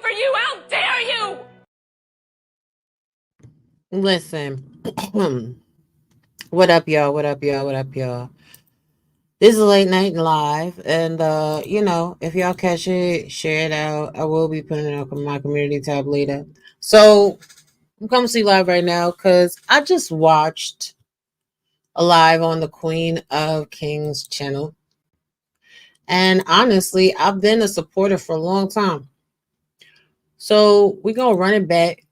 for you. How dare you? Listen, what up, y'all? What up, y'all? What up, y'all? This is late night live, and if y'all catch it, share it out. I will be putting it on my community tab later. So I'm coming to see live right now because I just watched a live on the Queen of Kings channel, and honestly, I've been a supporter for a long time. So we're gonna run it back,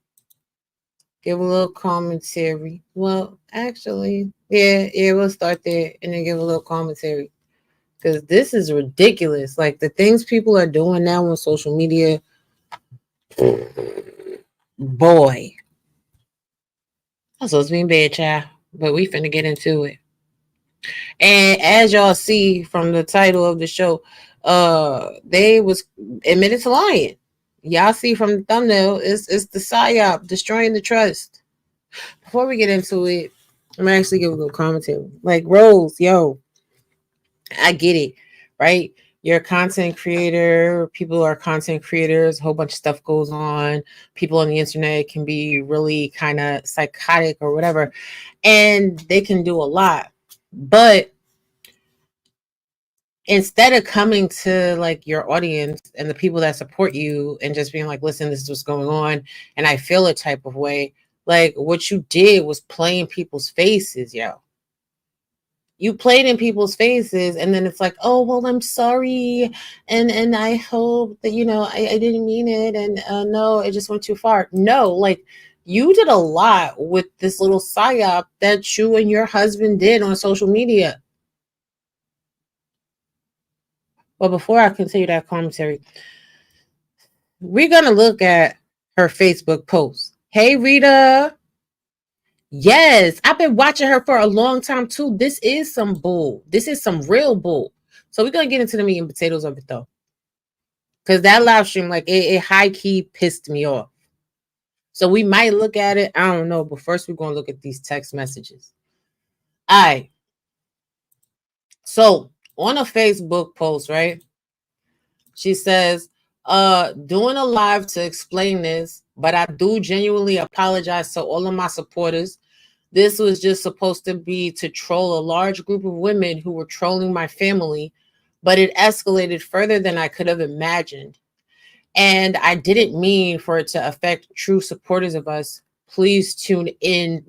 give a little commentary. Well, actually, yeah, we'll start there and then give a little commentary because this is ridiculous. Like the things people are doing now on social media, boy. I'm supposed to be in bed, child, but we finna get into it. And as y'all see from the title of the show, they was admitted to lying. Y'all see from the thumbnail, it's the psy-op destroying the trust. Before we get into it, I'm gonna actually give a little commentary. Like Rose, yo, I get it, right? You're a content creator, people are content creators, a whole bunch of stuff goes on. People on the internet can be really kind of psychotic or whatever, and they can do a lot. But instead of coming to like your audience and the people that support you and just being like, listen, this is what's going on, and I feel a type of way, like what you did was play in people's faces, yo. You played in people's faces and then it's like, oh well, I'm sorry, and I hope that I didn't mean it, and no, it just went too far. No, like you did a lot with this little psyop that you and your husband did on social media. But before I continue that commentary, we're gonna look at her Facebook post. Hey Rita. Yes, I've been watching her for a long time too. This is some bull. This is some real bull. So we're gonna get into the meat and potatoes of it though. Because that live stream, like it high key pissed me off. So we might look at it. I don't know, but first we're gonna look at these text messages. All right. So on a Facebook post, right? She says, doing a live to explain this, but I do genuinely apologize to all of my supporters. This was just supposed to be to troll a large group of women who were trolling my family, but it escalated further than I could have imagined. And I didn't mean for it to affect true supporters of us. Please tune in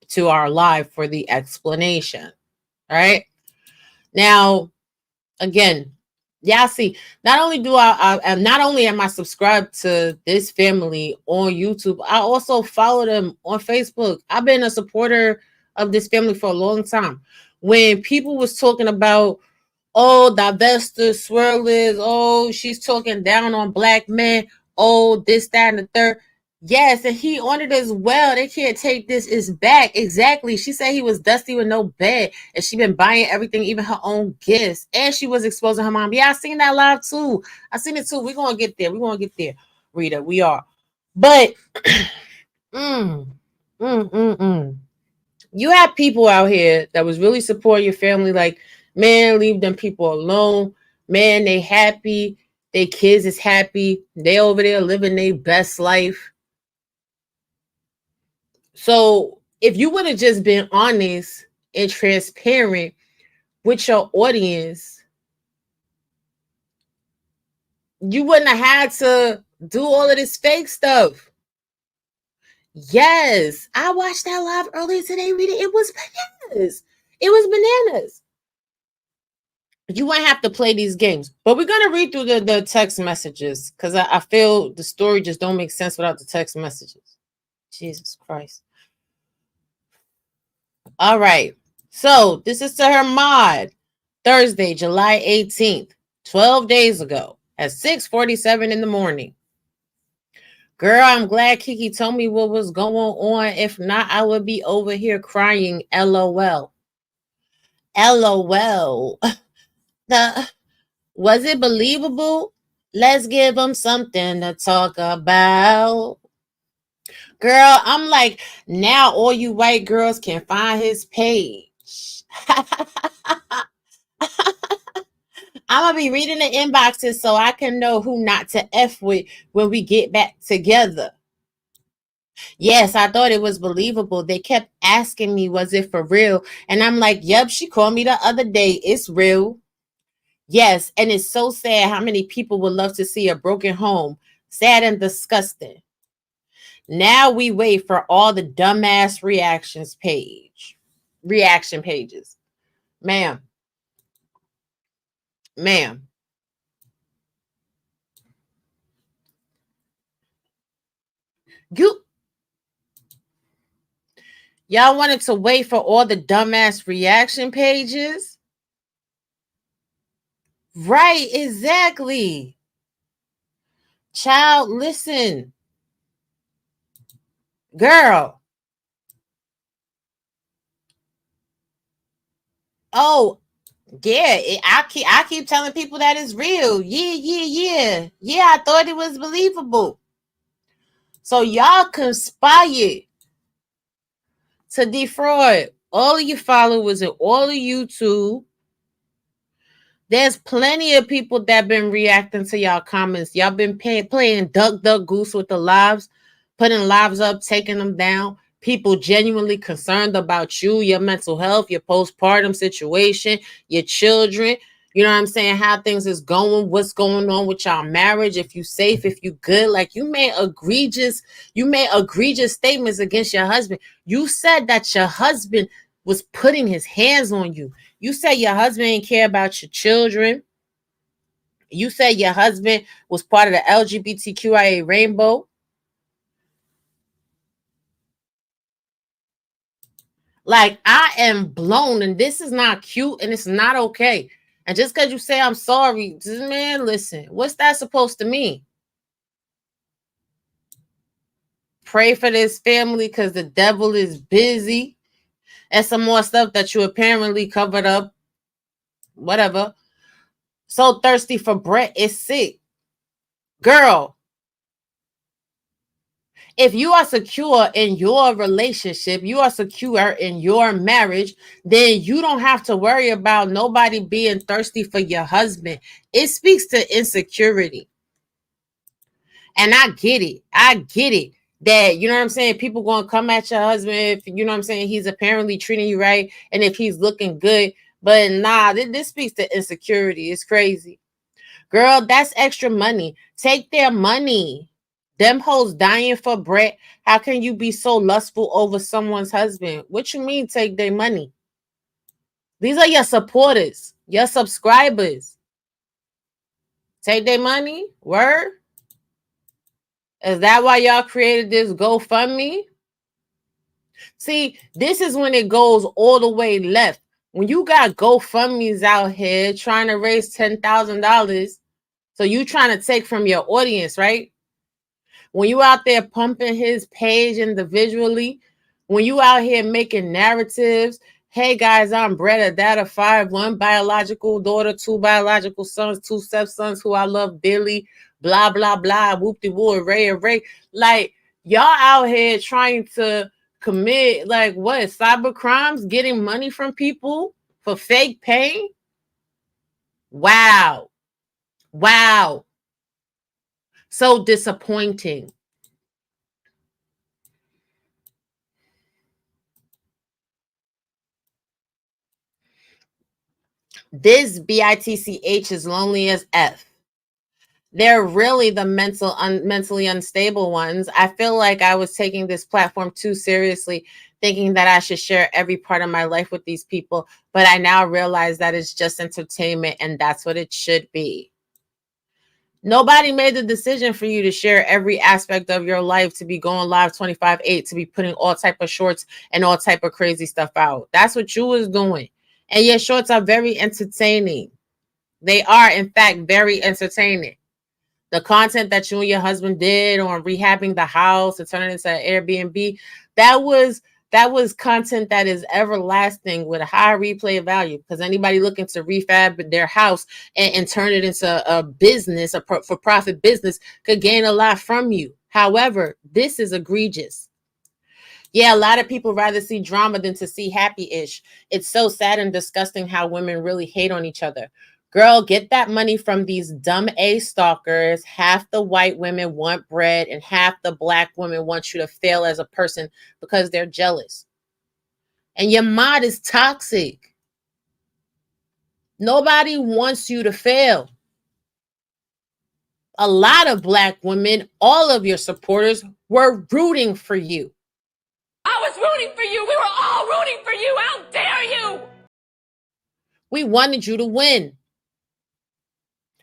to our live for the explanation. All right. Now, again, yeah, see, not only do not only am I subscribed to this family on YouTube, I also follow them on Facebook. I've been a supporter of this family for a long time. When people was talking about, oh, divester, swirlers, oh, she's talking down on black men, oh, this, that, and the third. Yes, and he on it as well. They can't take this is back. Exactly. She said he was dusty with no bed, and she been buying everything, even her own gifts. And she was exposing her mom. Yeah, I seen that live too. I seen it too. We're gonna get there. We're gonna get there, Rita. We are. But mm, mm, mm, mm. You have people out here that was really supporting your family, like, man, leave them people alone. Man, they happy. They kids is happy. They over there living their best life. So if you would have just been honest and transparent with your audience, you wouldn't have had to do all of this fake stuff. Yes, I watched that live earlier today, Rita. It was bananas. It was bananas. You won't have to play these games. But we're gonna read through the text messages because I feel the story just don't make sense without the text messages. Jesus Christ. All right. So this is to her mod. Thursday, July 18th, 12 days ago at 6:47 in the morning. Girl, I'm glad Kiki told me what was going on. If not, I would be over here crying. LOL. LOL. Was it believable? Let's give them something to talk about. Girl, I'm like, now all you white girls can find his page. I'm gonna be reading the inboxes so I can know who not to F with when we get back together. Yes, I thought it was believable. They kept asking me, was it for real? And I'm like, yep, she called me the other day. It's real. Yes, and it's so sad how many people would love to see a broken home. Sad and disgusting. Now we wait for all the dumbass reaction pages. Ma'am, ma'am. You y'all wanted to wait for all the dumbass reaction pages? Right, exactly. Child, listen. Girl. Oh, yeah. I keep telling people that it's real. Yeah. Yeah, I thought it was believable. So y'all conspired to defraud all of your followers and all of YouTube. There's plenty of people that been reacting to y'all comments. Y'all been playing duck goose with the lives, putting lives up, taking them down. People genuinely concerned about you, your mental health, your postpartum situation, your children. You know what I'm saying? How things is going, what's going on with y'all marriage, if you safe, if you good. Like you made egregious statements against your husband. You said that your husband was putting his hands on you. You said your husband didn't care about your children. You said your husband was part of the LGBTQIA rainbow. Like, I am blown, and this is not cute, and it's not okay. And just because you say I'm sorry, man, listen, what's that supposed to mean? Pray for this family because the devil is busy. And some more stuff that you apparently covered up. Whatever. So thirsty for Brett is sick. Girl, if you are secure in your relationship, you are secure in your marriage, then you don't have to worry about nobody being thirsty for your husband. It speaks to insecurity. And I get it. I get it. That, you know what I'm saying? People going to come at your husband if, you know what I'm saying, he's apparently treating you right and if he's looking good. But nah, this speaks to insecurity. It's crazy. Girl, that's extra money. Take their money. Them hoes dying for Brett. How can you be so lustful over someone's husband? What you mean take their money? These are your supporters, your subscribers. Take their money? Word? Is that why y'all created this GoFundMe? See, this is when it goes all the way left. When you got GoFundMes out here trying to raise $10,000, so you trying to take from your audience, right? When you out there pumping his page individually, when you out here making narratives, hey guys, I'm Brett, a dad of 5, 1 biological daughter, 2 biological sons, 2 stepsons who I love dearly, blah, blah, blah, whoop-de-woo, array. Like, y'all out here trying to commit, like, what, cyber crimes, getting money from people for fake pain? Wow. So disappointing. This bitch is lonely as F. They're really the mentally unstable ones. I feel like I was taking this platform too seriously, thinking that I should share every part of my life with these people. But I now realize that it's just entertainment and that's what it should be. Nobody made the decision for you to share every aspect of your life, to be going live 25/8, to be putting all type of shorts and all type of crazy stuff out. That's what you was doing. And your shorts are very entertaining. They are, in fact, very entertaining. The content that you and your husband did on rehabbing the house and turning it into an Airbnb, that was content that is everlasting with a high replay value, because anybody looking to refab their house and turn it into a business, a for-profit business, could gain a lot from you. However, this is egregious. Yeah, a lot of people rather see drama than to see happy-ish. It's so sad and disgusting how women really hate on each other. Girl, get that money from these dumb A stalkers. Half the white women want bread and half the black women want you to fail as a person because they're jealous. And your mod is toxic. Nobody wants you to fail. A lot of black women, all of your supporters were rooting for you. I was rooting for you. We were all rooting for you. How dare you? We wanted you to win.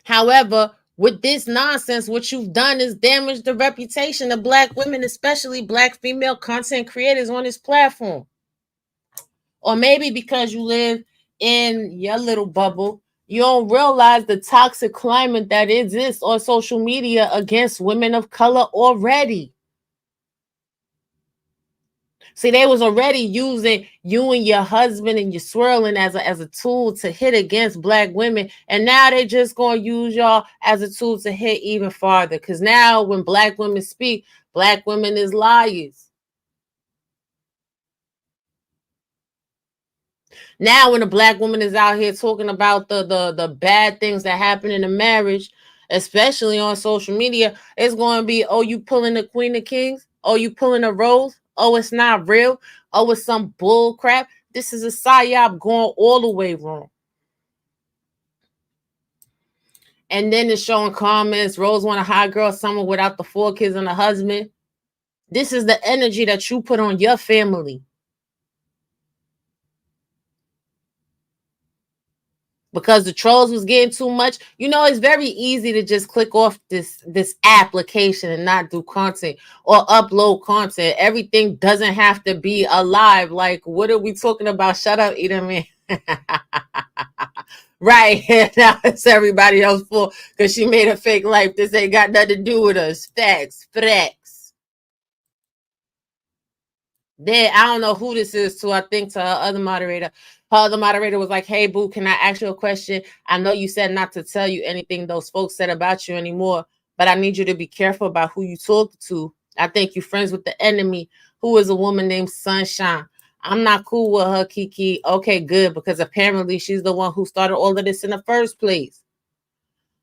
However, with this nonsense, what you've done is damage the reputation of black women, especially black female content creators on this platform. Or maybe because you live in your little bubble, you don't realize the toxic climate that exists on social media against women of color already. See, they was already using you and your husband and your swirling as a tool to hit against black women. And now they just going to use y'all as a tool to hit even farther. Because now when black women speak, black women is liars. Now when a black woman is out here talking about the bad things that happen in a marriage, especially on social media, it's going to be, oh, you pulling the Queen of Kings? Oh, you pulling a Rose? Oh, it's not real. Oh, it's some bull crap. This is a psy-op going all the way wrong. And then it's showing comments, Rose want a hot girl summer without the 4 kids and a husband. This is the energy that you put on your family. Because the trolls was getting too much. You know, it's very easy to just click off this application and not do content or upload content. Everything doesn't have to be alive. Like, what are we talking about? Shut up, Edelman. Right. Now it's everybody else's fault because she made a fake life. This ain't got nothing to do with us. Facts. Then I don't know who this is to. I think to her other moderator. Her other moderator was like, hey, boo, can I ask you a question? I know you said not to tell you anything those folks said about you anymore, but I need you to be careful about who you talk to. I think you're friends with the enemy, who is a woman named Sunshine. I'm not cool with her, Kiki. Okay, good, because apparently she's the one who started all of this in the first place.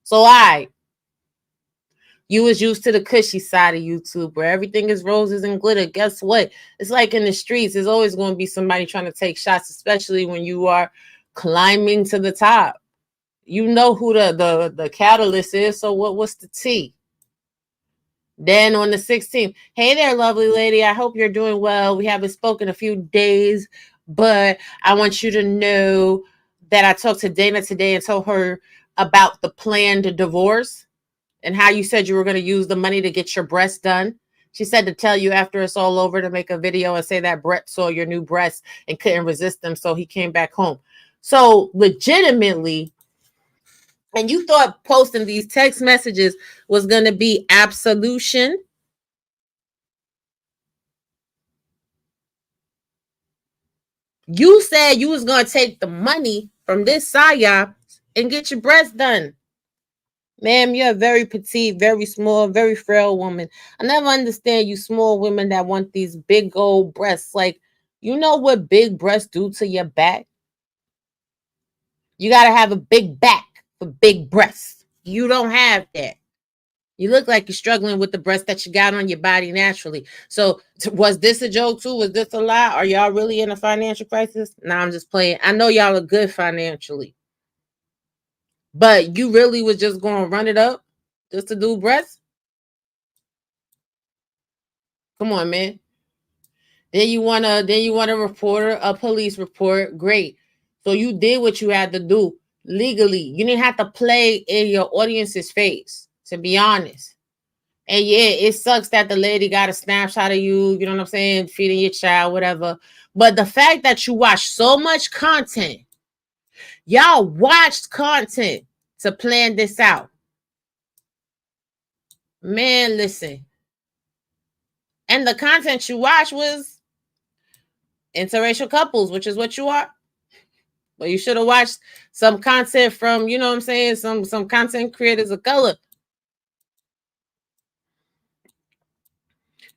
So, all right. You was used to the cushy side of YouTube where everything is roses and glitter. Guess what? It's like in the streets. There's always going to be somebody trying to take shots, especially when you are climbing to the top. You know who the catalyst is. So what's the tea? Then on the 16th, hey there, lovely lady. I hope you're doing well. We haven't spoken a few days, but I want you to know that I talked to Dana today and told her about the planned divorce. And how you said you were going to use the money to get your breasts done. She said to tell you after it's all over to make a video and say that Brett saw your new breasts and couldn't resist them, so he came back home. So legitimately, and you thought posting these text messages was going to be absolution? You said you was going to take the money from this psy-op and get your breasts done. Ma'am, you're a very petite, very small, very frail woman. I never understand you small women that want these big old breasts. Like, you know what big breasts do to your back? You got to have a big back for big breasts. You don't have that. You look like you're struggling with the breasts that you got on your body naturally. So, was this a joke too? Was this a lie? Are y'all really in a financial crisis? No, I'm just playing. I know y'all are good financially. But you really was just going to run it up just to do breasts? Come on, man. Then you want a reporter, a police report. Great. So you did what you had to do legally. You didn't have to play in your audience's face, to be honest. And yeah, it sucks that the lady got a snapshot of you, you know what I'm saying, feeding your child, whatever. But the fact that you watched so much content, y'all watched content to plan this out. Man, listen. And the content you watched was interracial couples, which is what you are. But you should have watched some content from, you know what I'm saying, some content creators of color.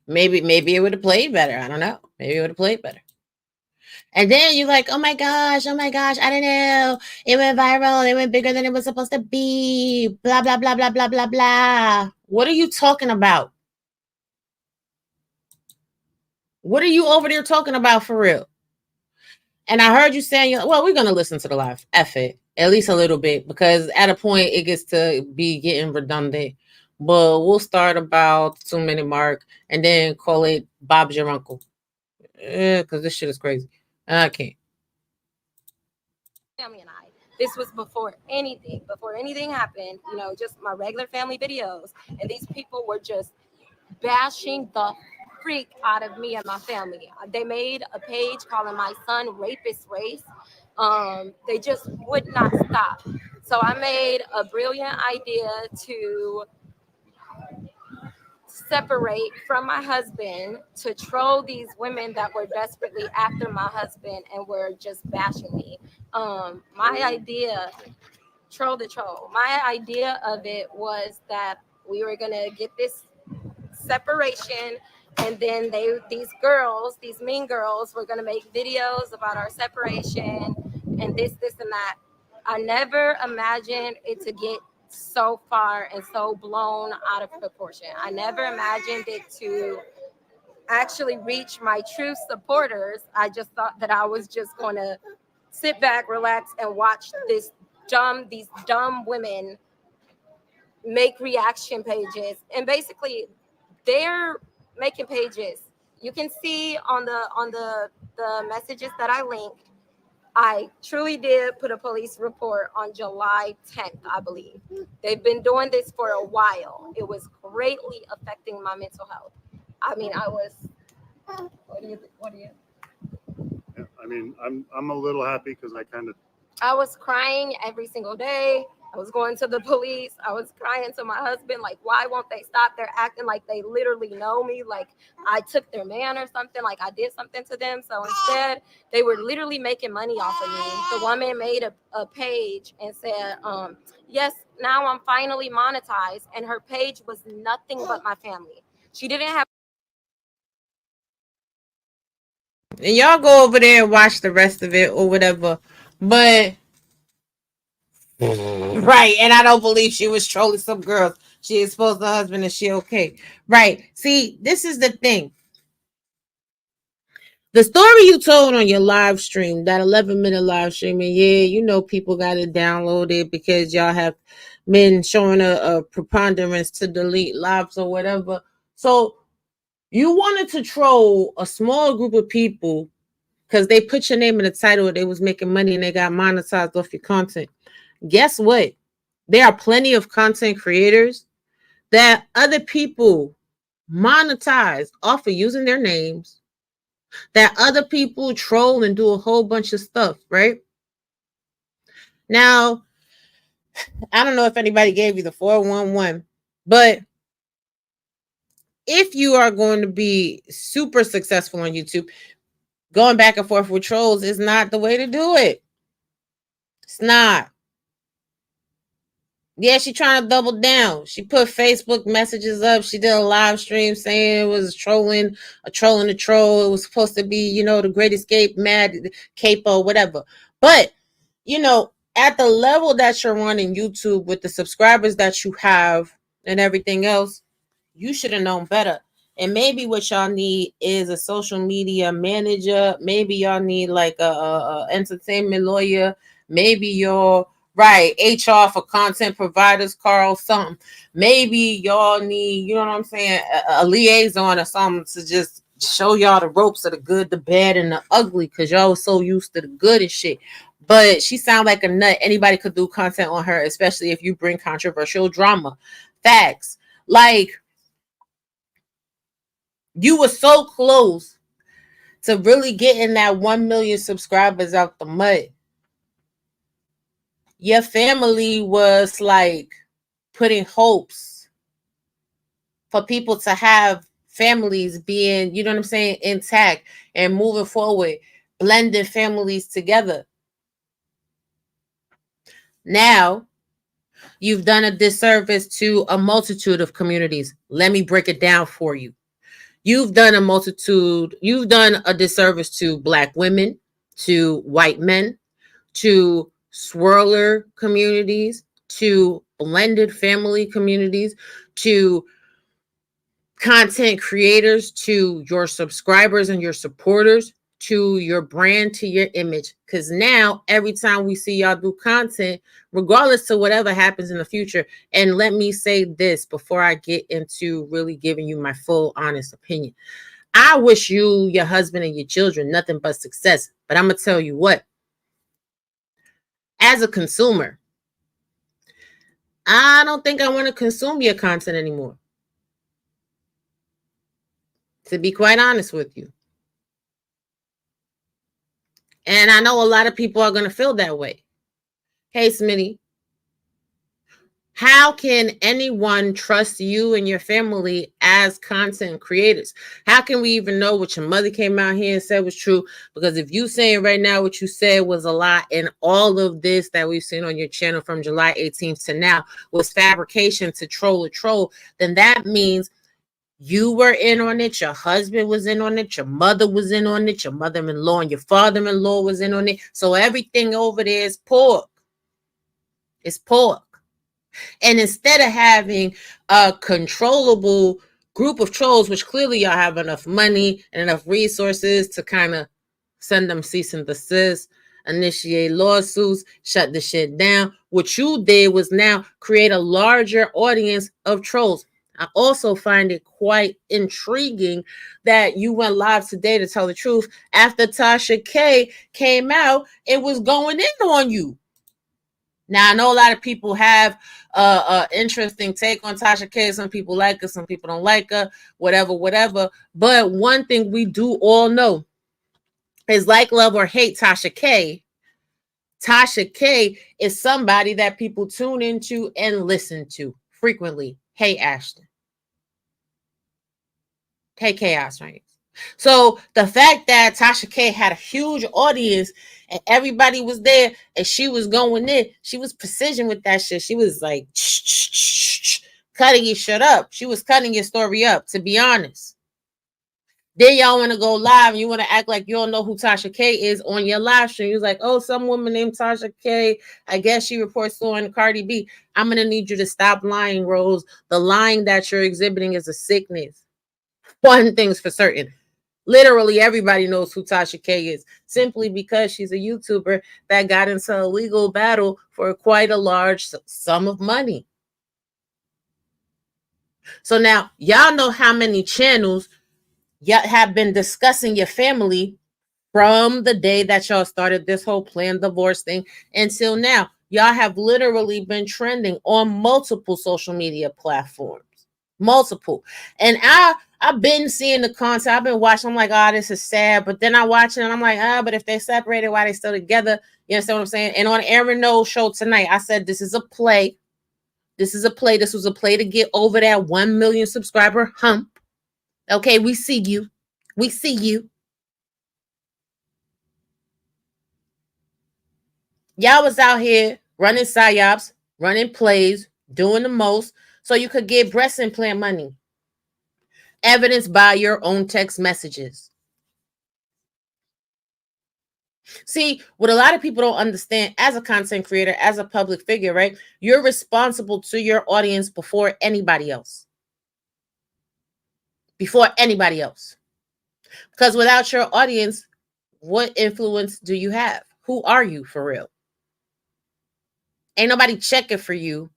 Maybe it would have played better. I don't know. Maybe it would have played better. And then you're like, oh my gosh, I don't know. It went viral. It went bigger than it was supposed to be. Blah, blah, blah, blah, blah, blah, blah. What are you talking about? What are you over there talking about for real? And I heard you saying, well, we're going to listen to the live. F it. At least a little bit. Because at a point, it gets to be getting redundant. But we'll start about 2-minute mark. And then call it Bob's Your Uncle. Because this shit is crazy. I can't. Family and I. This was before anything happened, you know, just my regular family videos. And these people were just bashing the freak out of me and my family. They made a page calling my son rapist race. They just would not stop. So I made a brilliant idea to separate from my husband, to troll these women that were desperately after my husband and were just bashing me. My idea, troll the troll. My idea of it was that we were gonna get this separation, and then these mean girls, were gonna make videos about our separation and this and that. I never imagined it to get so far and so blown out of proportion. I never imagined it to actually reach my true supporters. I just thought that I was just going to sit back, relax, and watch these dumb women make reaction pages. And basically, they're making pages. You can see on the messages that I linked, I truly did put a police report on July 10th, I believe. They've been doing this for a while. It was greatly affecting my mental health. I mean, I was. What do you? Yeah, I mean, I'm a little happy because I was crying every single day. I was going to the police. I was crying to my husband, like, why won't they stop? They're acting like they literally know me, like I took their man or something, like I did something to them. So instead, they were literally making money off of me. The woman made a page and said, yes, now I'm finally monetized. And her page was nothing but my family. She didn't have. And y'all go over there and watch the rest of it or whatever. But right, and I don't believe she was trolling some girls. She exposed her husband and she okay. Right. See, this is the thing. The story you told on your live stream, that 11-minute live stream, and yeah, you know people got it downloaded because y'all have been showing a preponderance to delete lives or whatever. So you wanted to troll a small group of people because they put your name in the title, they was making money and they got monetized off your content. Guess what? There are plenty of content creators that other people monetize off of using their names, that other people troll and do a whole bunch of stuff, right? Now, I don't know if anybody gave you the 411, but if you are going to be super successful on YouTube, going back and forth with trolls is not the way to do it. It's not. Yeah, she trying to double down. She put Facebook messages up. She did a live stream saying it was trolling a troll. It was supposed to be, you know, the Great Escape, Mad Capo, whatever. But, you know, at the level that you're running YouTube with the subscribers that you have and everything else, you should have known better. And maybe what y'all need is a social media manager. Maybe y'all need like a entertainment lawyer. Maybe you're right, HR for content providers, Carl, something. Maybe y'all need, you know what I'm saying, a liaison or something to just show y'all the ropes of the good, the bad, and the ugly, because y'all was so used to the good and shit. But she sounds like a nut. Anybody could do content on her, especially if you bring controversial drama. Facts. Like, you were so close to really getting that 1 million subscribers out the mud. Your family was like putting hopes for people to have families being, you know what I'm saying, intact and moving forward, blending families together. Now, you've done a disservice to a multitude of communities. Let me break it down for you. You've done a disservice to Black women. to white men, to swirler communities, to blended family communities, to content creators, to your subscribers and your supporters, to your brand, to your image. Because now every time we see y'all do content, regardless to whatever happens in the future, and let me say this before I get into really giving you my full honest opinion. I wish you, your husband, and your children nothing but success. But I'm going to tell you what, as a consumer, I don't think I want to consume your content anymore. To be quite honest with you. And I know a lot of people are going to feel that way. Hey, Smitty, how can anyone trust you and your family as content creators? How can we even know what your mother came out here and said was true? Because if you saying right now what you said was a lie, and all of this that we've seen on your channel from July 18th to now was fabrication to troll a troll, then that means you were in on it, your husband was in on it, your mother was in on it, your mother-in-law and your father-in-law was in on it. So everything over there is pork. It's pork. And instead of having a controllable group of trolls, which clearly y'all have enough money and enough resources to kind of send them cease and desist, initiate lawsuits, shut the shit down, what you did was now create a larger audience of trolls. I also find it quite intriguing that you went live today to tell the truth after Tasha K came out. It was going in on you. Now, I know a lot of people have an interesting take on Tasha K. Some people like her, some people don't like her, whatever. But one thing we do all know is, like, love, or hate Tasha K, Tasha K is somebody that people tune into and listen to frequently. Hey, Ashton. Hey, Chaos Reigns. So the fact that Tasha K had a huge audience and everybody was there and she was going in, she was precision with that shit. She was like cutting your shit up. She was cutting your story up, to be honest. Then y'all want to go live and you want to act like you don't know who Tasha K is on your live stream. You're like, oh, some woman named Tasha K, I guess she reports on Cardi B. I'm going to need you to stop lying, Rose. The lying that you're exhibiting is a sickness. One thing's for certain. Literally everybody knows who Tasha K is, simply because she's a YouTuber that got into a legal battle for quite a large sum of money. So now y'all know how many channels y'all have been discussing your family from the day that y'all started this whole planned divorce thing until now. Y'all have literally been trending on multiple social media platforms. Multiple. And I've been seeing the content. I've been watching. I'm like, oh, this is sad. But then I watch it and I'm like, but if they separated, why they still together? You understand what I'm saying? And on Aaron No's show tonight, I said, this is a play. This is a play. This was a play to get over that 1 million subscriber hump. Okay, we see you. We see you. Y'all was out here running psy-ops, running plays, doing the most so you could get breast implant money. Evidenced by your own text messages. See, what a lot of people don't understand, as a content creator, as a public figure, right? You're responsible to your audience before anybody else. Before anybody else. Because without your audience, what influence do you have? Who are you for real? Ain't nobody checking for you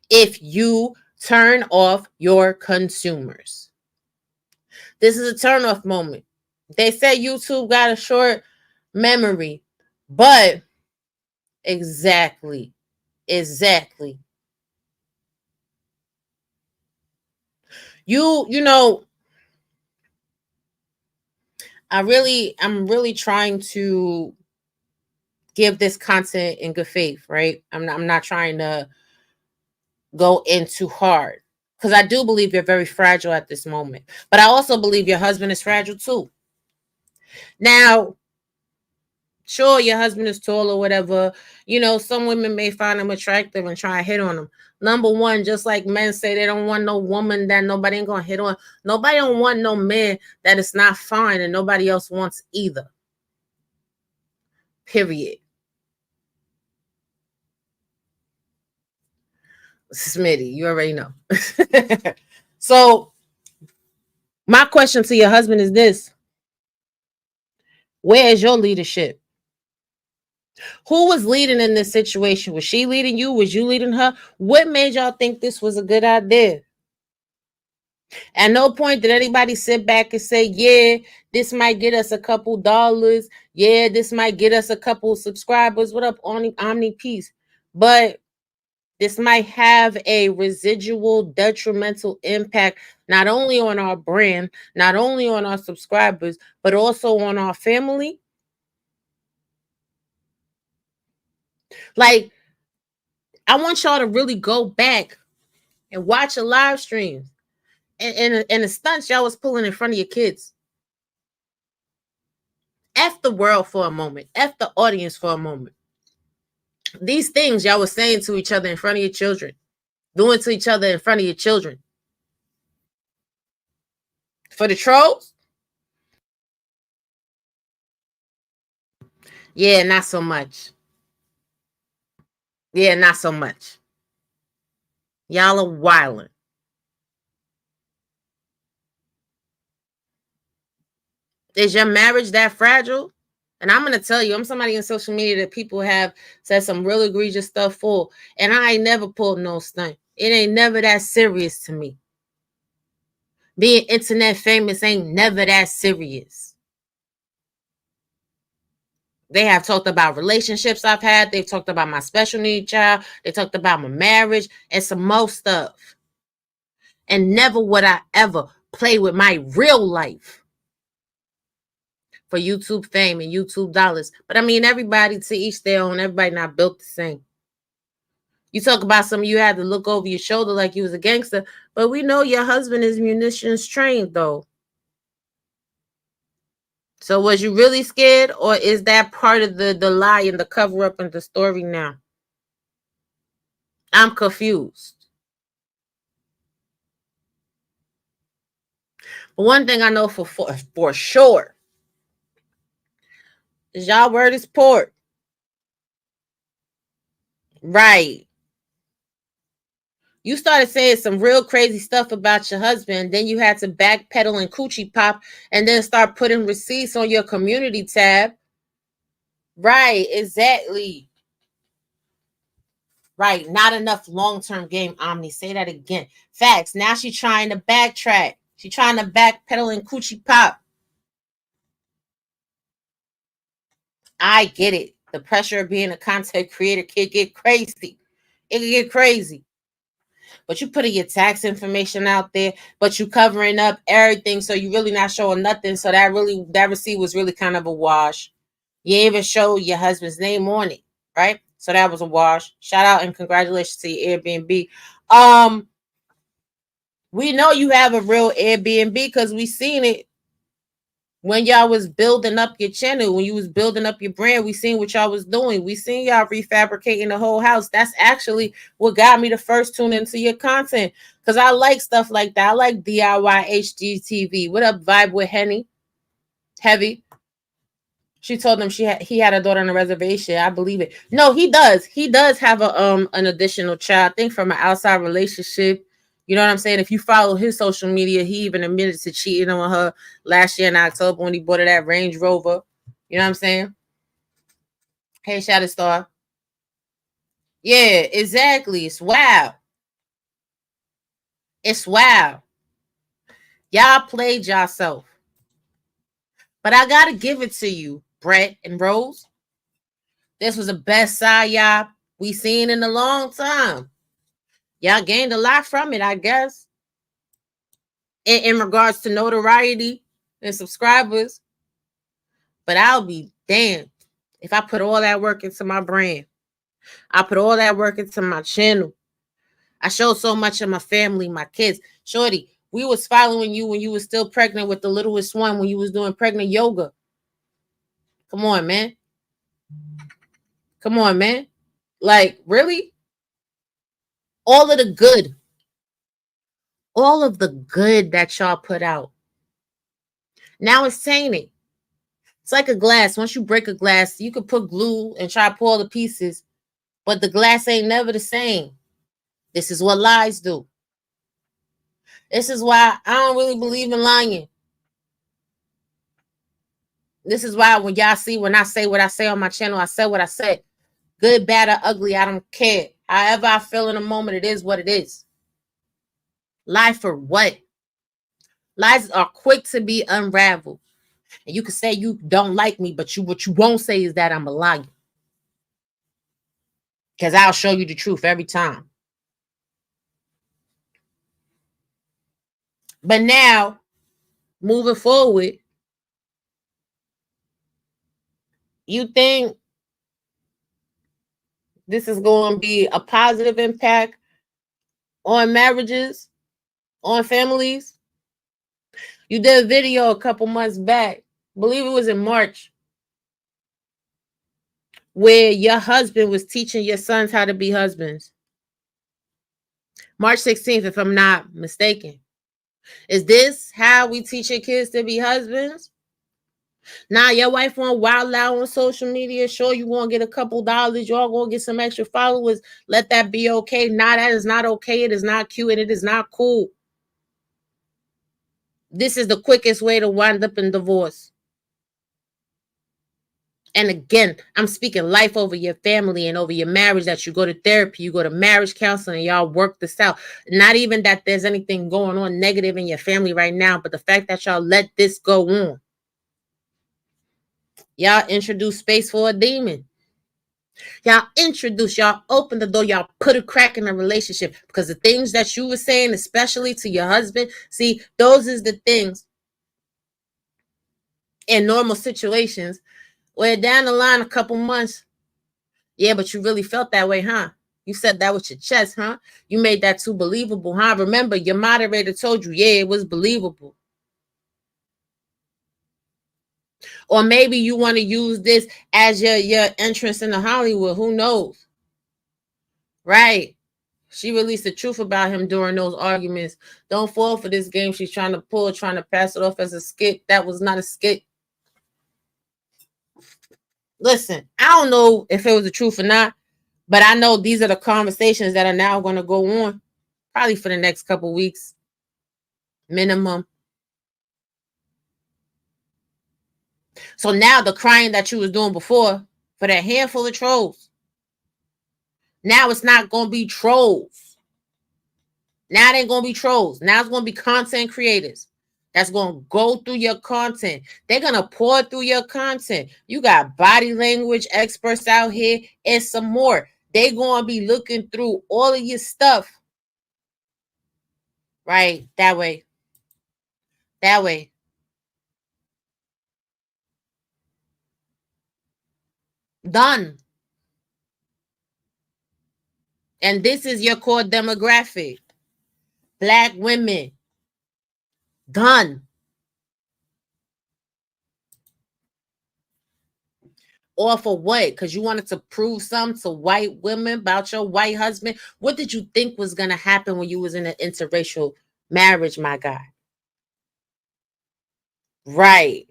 if you turn off your consumers. This is a turn-off moment. They say YouTube got a short memory, but exactly. You know, I'm really trying to give this content in good faith, right? I'm not trying to go in too hard, because I do believe you're very fragile at this moment. But I also believe your husband is fragile too. Now, sure, your husband is tall or whatever. You know, some women may find him attractive and try to hit on him. Number one, just like men say they don't want no woman that nobody ain't gonna hit on. Nobody don't want no man that is not fine and nobody else wants either. Period. Smitty, you already know. So my question to your husband is this: where is your leadership? Who was leading in this situation? Was she leading you? Was you leading her? What made y'all think this was a good idea? At no point did anybody sit back and say, yeah, this might get us a couple dollars. Yeah, this might get us a couple subscribers. What up, Omni Peace? But this might have a residual detrimental impact, not only on our brand, not only on our subscribers, but also on our family. Like, I want y'all to really go back and watch a live stream and the stunts y'all was pulling in front of your kids. F the world for a moment. F the audience for a moment. These things y'all was saying to each other in front of your children, doing to each other in front of your children. For the trolls? Yeah, not so much. Yeah, not so much. Y'all are wilding. Is your marriage that fragile? And I'm going to tell you, I'm somebody in social media that people have said some real egregious stuff for. And I ain't never pulled no stunt. It ain't never that serious to me. Being internet famous ain't never that serious. They have talked about relationships I've had. They've talked about my special need child. They talked about my marriage and some more stuff. And never would I ever play with my real life for YouTube fame and YouTube dollars. But I mean, everybody to each their own. Everybody not built the same. You talk about some of you had to look over your shoulder like you was a gangster, but we know your husband is munitions trained though. So was you really scared, or is that part of the lie and the cover up and the story now? I'm confused. But one thing I know for sure is y'all word is port. Right. You started saying some real crazy stuff about your husband. Then you had to backpedal and coochie pop and then start putting receipts on your community tab. Right, exactly. Right, not enough long-term game, Omni. Say that again. Facts. Now she's trying to backtrack. She's trying to backpedal and coochie pop. I get it. The pressure of being a content creator can get crazy. It can get crazy. But you putting your tax information out there, but you covering up everything, so you really not showing nothing. So that receipt was really kind of a wash. You even show your husband's name on it, right? So that was a wash. Shout out and congratulations to your Airbnb. We know you have a real Airbnb because we seen it when y'all was building up your channel, when you was building up your brand. We seen what y'all was doing. We seen y'all refabricating the whole house. That's actually what got me to first tune into your content, because I like stuff like that. I like DIY HGTV. What up, Vibe with Henny? Heavy. She told him he had a daughter on a reservation. I believe it. No, he does. He does have an additional child, I think, from an outside relationship. You know what I'm saying? If you follow his social media, he even admitted to cheating on her last year in October when he bought her that Range Rover. You know what I'm saying? Hey, Shadow Star. Yeah, exactly. It's wow. It's wow. Y'all played yourself. But I gotta give it to you, Brett and Rose. This was the best psy-op we seen in a long time. Y'all gained a lot from it, I guess. In regards to notoriety and subscribers. But I'll be damned if I put all that work into my brand. I put all that work into my channel. I showed so much of my family, my kids. Shorty, we was following you when you was still pregnant with the littlest one, when you was doing pregnant yoga. Come on, man. Come on, man. Like, really? All of the good. All of the good that y'all put out. Now it's tainted. It's like a glass. Once you break a glass, you could put glue and try to pull all the pieces, but the glass ain't never the same. This is what lies do. This is why I don't really believe in lying. This is why when y'all see when I say what I say on my channel, I said what I said. Good, bad, or ugly, I don't care. However I feel in a moment, it is what it is. Lie for what? Lies are quick to be unraveled. And you can say you don't like me, but what you won't say is that I'm a liar. Because I'll show you the truth every time. But now, moving forward, you think this is going to be a positive impact on marriages, on families? You did a video a couple months back, I believe it was in March, where your husband was teaching your sons how to be husbands. March 16th, if I'm not mistaken. Is this how we teach your kids to be husbands? Now your wife want wild out on social media. Sure, you want to get a couple dollars. Y'all going to get some extra followers. Let that be okay. Nah, that is not okay. It is not cute and it is not cool. This is the quickest way to wind up in divorce. And again, I'm speaking life over your family and over your marriage, that you go to therapy, you go to marriage counseling, and y'all work this out. Not even that there's anything going on negative in your family right now, but the fact that y'all let this go on. Y'all introduce space for a demon. Y'all open the door, y'all put a crack in the relationship, because the things that you were saying, especially to your husband, see, those is the things in normal situations where down the line a couple months, yeah, but you really felt that way, huh? You said that with your chest, huh? You made that too believable, huh? Remember, your moderator told you, yeah, it was believable. Or maybe you want to use this as your entrance into Hollywood. Who knows? Right. She released the truth about him during those arguments. Don't fall for this game she's trying to pull, trying to pass it off as a skit. That was not a skit. Listen, I don't know if it was the truth or not, but I know these are the conversations that are now going to go on, probably for the next couple weeks, minimum. So now the crying that you was doing before for that handful of trolls, now it's not going to be trolls. Now it ain't going to be trolls. Now it's going to be content creators that's going to go through your content. They're going to pour through your content. You got body language experts out here and some more. They're going to be looking through all of your stuff. Right? That way. That way. Done. And this is your core demographic. Black women. Done. Or for what? Because you wanted to prove something to white women about your white husband? What did you think was going to happen when you was in an interracial marriage, my guy? Right.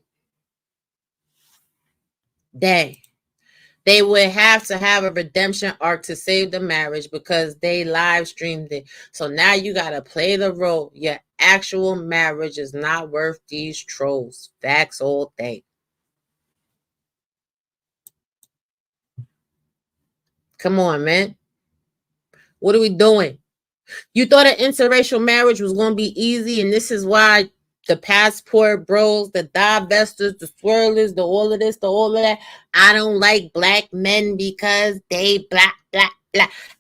They would have to have a redemption arc to save the marriage because they live streamed it. So now you got to play the role. Your actual marriage is not worth these trolls. Facts all day. Come on, man. What are we doing? You thought an interracial marriage was going to be easy, and this is why the passport bros, the divestors, the swirlers, the all of this, the all of that. I don't like black men because they black.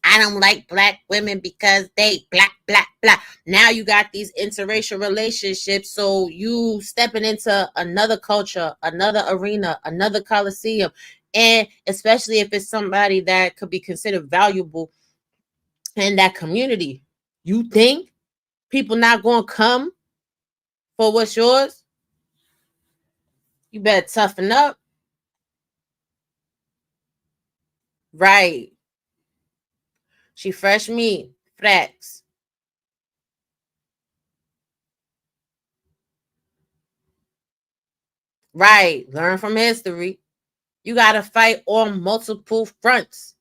I don't like black women because they black. Now you got these interracial relationships, so you stepping into another culture, another arena, another coliseum, and especially if it's somebody that could be considered valuable in that community. You think people not going to come for what's yours? You better toughen up. Right. She fresh meat. Facts. Right. Learn from history. You got to fight on multiple fronts.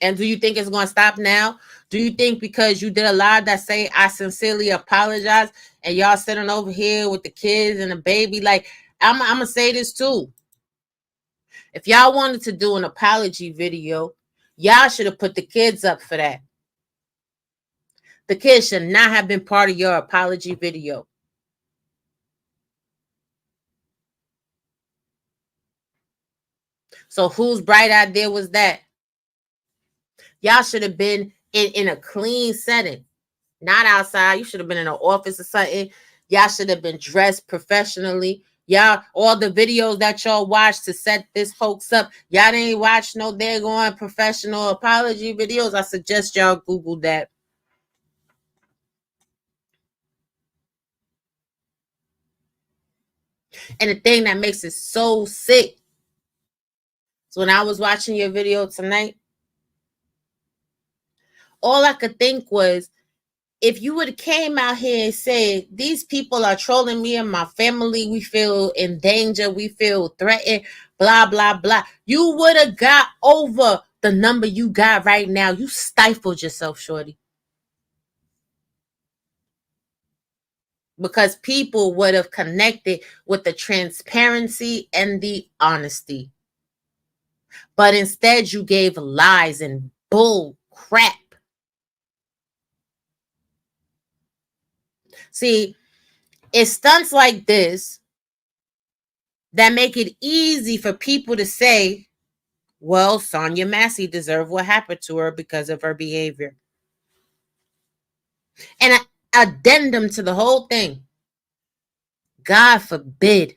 And do you think it's going to stop now? Do you think because you did a live that say, I sincerely apologize, and y'all sitting over here with the kids and the baby? Like, I'm going to say this too. If y'all wanted to do an apology video, y'all should have put the kids up for that. The kids should not have been part of your apology video. So whose bright idea was that? Y'all should have been in a clean setting, not outside. You should have been in an office or something. Y'all should have been dressed professionally. Y'all, all the videos that y'all watched to set this hoax up, y'all didn't watch no daggone professional apology videos. I suggest y'all Google that. And the thing that makes it so sick, so when I was watching your video tonight, all I could think was, if you would have came out here and said, these people are trolling me and my family, we feel in danger, we feel threatened, blah, blah, blah, you would have got over the number you got right now. You stifled yourself, shorty. Because people would have connected with the transparency and the honesty. But instead, you gave lies and bull crap. See, it's stunts like this that make it easy for people to say, well, Sonya Massey deserved what happened to her because of her behavior. And an addendum to the whole thing, God forbid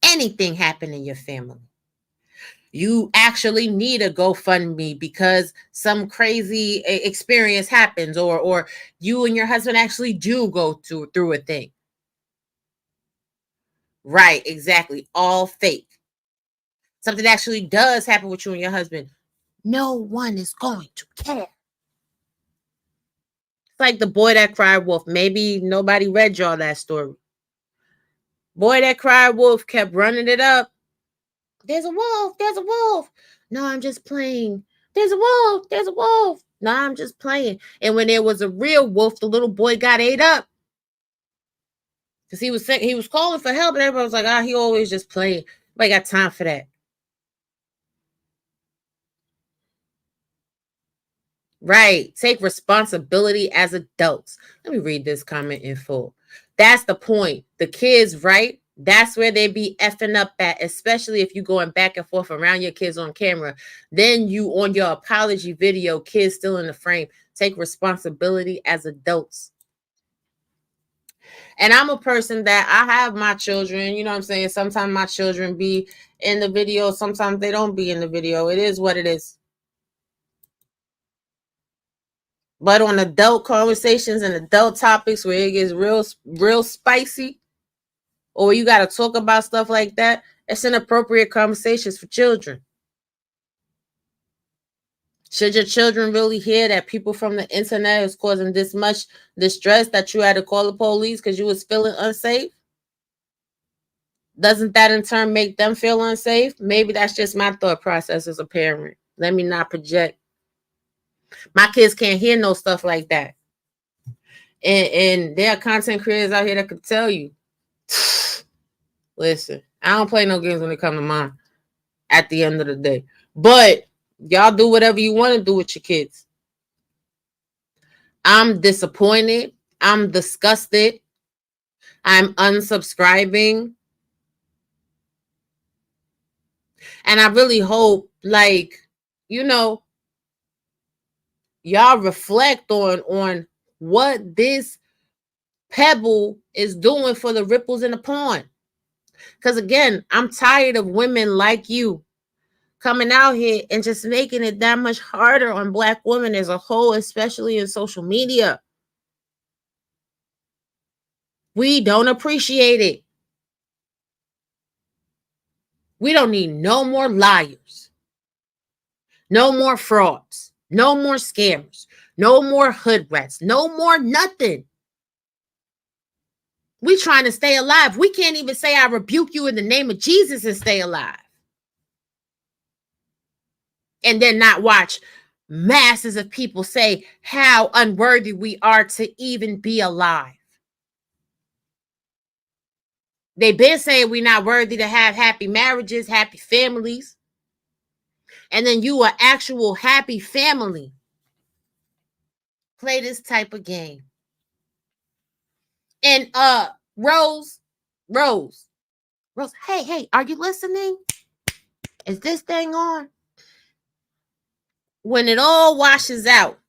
anything happen in your family. You actually need a GoFundMe because some crazy experience happens, or you and your husband actually do go through a thing. Right, exactly. All fake. Something actually does happen with you and your husband. No one is going to care. It's like the boy that cried wolf. Maybe nobody read y'all that story. Boy that cried wolf kept running it up. There's a wolf. There's a wolf. No, I'm just playing. There's a wolf. There's a wolf. No, I'm just playing. And when there was a real wolf, the little boy got ate up. Because he was calling for help, and everybody was like, he always just playing. Nobody got time for that. Right. Take responsibility as adults. Let me read this comment in full. That's the point. The kids, right? That's where they be effing up at, especially if you going back and forth around your kids on camera. Then you on your apology video, kids still in the frame. Take responsibility as adults. And I'm a person that I have my children, you know what I'm saying? Sometimes my children be in the video. Sometimes they don't be in the video. It is what it is. But on adult conversations and adult topics where it gets real spicy, or you got to talk about stuff like that, it's inappropriate conversations for children. Should your children really hear that people from the internet is causing this much distress that you had to call the police because you was feeling unsafe? Doesn't that in turn make them feel unsafe? Maybe that's just my thought process as a parent. Let me not project. My kids can't hear no stuff like that. And there are content creators out here that could tell you, listen, I don't play no games when it comes to mine at the end of the day. But y'all do whatever you want to do with your kids. I'm disappointed. I'm disgusted. I'm unsubscribing. And I really hope, y'all reflect on what this pebble is doing for the ripples in the pond. Because again, I'm tired of women like you coming out here and just making it that much harder on Black women as a whole, especially in social media. We don't appreciate it. We don't need no more liars, no more frauds, no more scammers, no more hood rats, no more nothing. We trying to stay alive. We can't even say I rebuke you in the name of Jesus and stay alive. And then not watch masses of people say how unworthy we are to even be alive. They've been saying we're not worthy to have happy marriages, happy families. And then you are actual happy family. Play this type of game. And Rose, hey, are you listening? Is this thing on? When it all washes out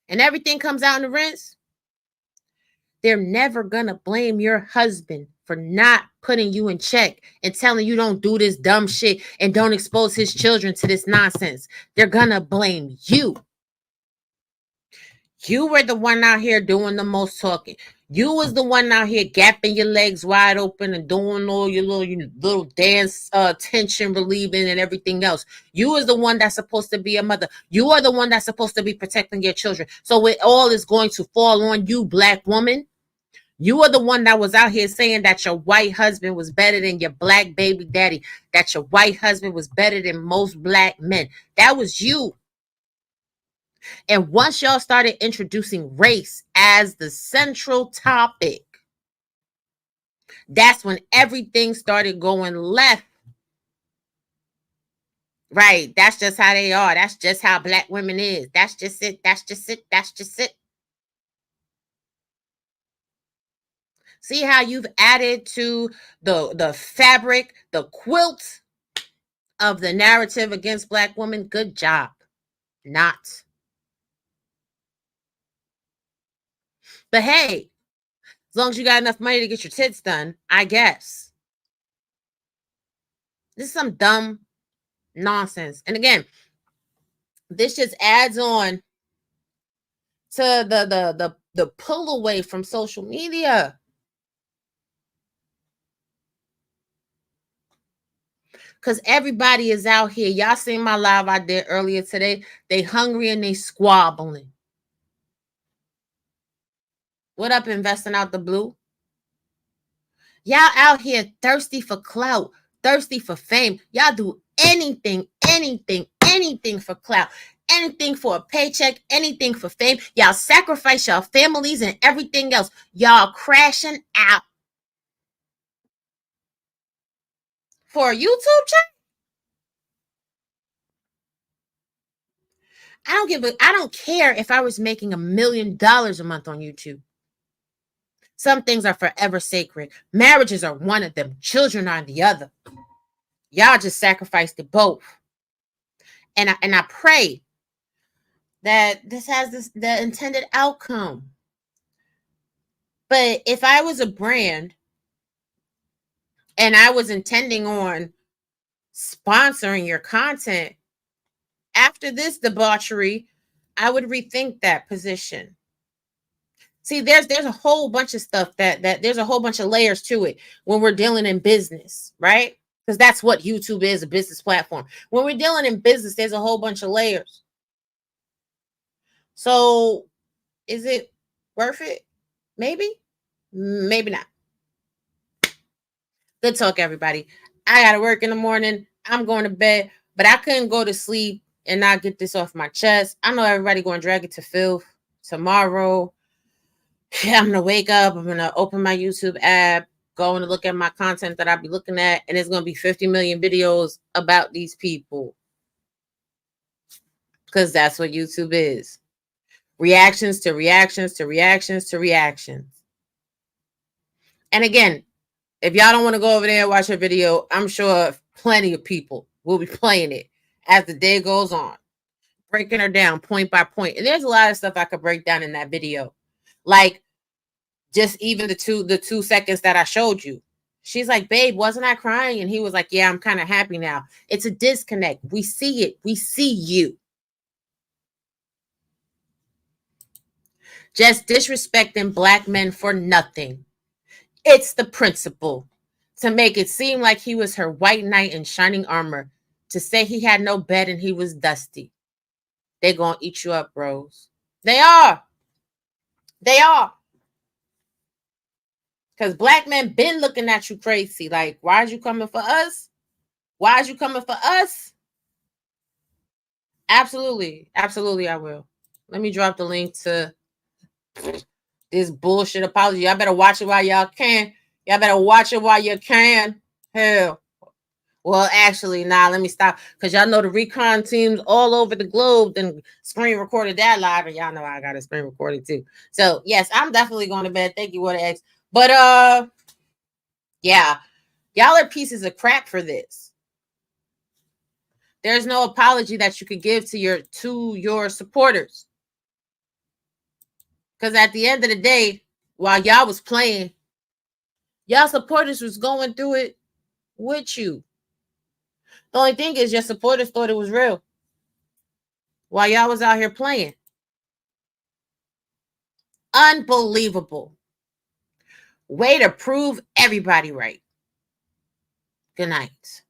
and everything comes out in the rinse, they're never gonna blame your husband for not putting you in check and telling you don't do this dumb shit and don't expose his children to this nonsense. They're gonna blame you. You were the one out here doing the most talking. You was the one out here gapping your legs wide open and doing all your little dance, tension relieving and everything else. You was the one that's supposed to be a mother. You are the one that's supposed to be protecting your children. So it all is going to fall on you, black woman. You are the one that was out here saying that your white husband was better than your black baby daddy, that your white husband was better than most black men. That was you. And once y'all started introducing race as the central topic, that's when everything started going left. Right. That's just how they are. That's just how black women is. That's just it. That's just it. That's just it. See how you've added to the fabric, the quilt of the narrative against black women? Good job. Not. But hey, as long as you got enough money to get your tits done, I guess. This is some dumb nonsense. And again, this just adds on to the pull away from social media. Because everybody is out here. Y'all seen my live I did earlier today. They hungry and they squabbling. What up, investing out the blue? Y'all out here thirsty for clout, thirsty for fame. Y'all do anything for clout, anything for a paycheck, anything for fame. Y'all sacrifice y'all families and everything else. Y'all crashing out for a YouTube channel. I don't care if I was making $1 million a month on YouTube. Some things are forever sacred. Marriages are one of them. Children are the other. Y'all just sacrificed it both. And I pray that this has the intended outcome. But if I was a brand and I was intending on sponsoring your content, after this debauchery, I would rethink that position. See, there's a whole bunch of stuff that there's a whole bunch of layers to it when we're dealing in business, right? Because that's what YouTube is, a business platform. When we're dealing in business, there's a whole bunch of layers. So is it worth it? Maybe, maybe not. Good talk, everybody. I got to work in the morning. I'm going to bed, but I couldn't go to sleep and not get this off my chest. I know everybody going to drag it to filth tomorrow. Yeah, I'm going to wake up. I'm going to open my YouTube app, going to look at my content that I'll be looking at, and it's going to be 50 million videos about these people. Because that's what YouTube is. Reactions to reactions to reactions to reactions. And again, if y'all don't want to go over there and watch a video, I'm sure plenty of people will be playing it as the day goes on, breaking her down point by point. And there's a lot of stuff I could break down in that video. Like just even the two seconds that I showed you. She's like, babe, wasn't I crying? And he was like, yeah, I'm kind of happy now. It's a disconnect. We see it. We see you. Just disrespecting black men for nothing. It's the principle. To make it seem like he was her white knight in shining armor. To say he had no bed and he was dusty. They're going to eat you up, bros. They are. They are. Because black men been looking at you crazy. Like, why is you coming for us? Why is you coming for us? Absolutely. Absolutely, I will. Let me drop the link to this bullshit apology. Y'all better watch it while y'all can. Y'all better watch it while you can. Hell. Well, actually, let me stop. Because y'all know the recon teams all over the globe then screen recorded that live. And y'all know I got a screen recorded too. So, yes, I'm definitely going to bed. Thank you, What X. But, yeah. Y'all are pieces of crap for this. There's no apology that you could give to your supporters. Because at the end of the day, while y'all was playing, y'all supporters was going through it with you. The only thing is your supporters thought it was real while y'all was out here playing. Unbelievable. Way to prove everybody right. Good night.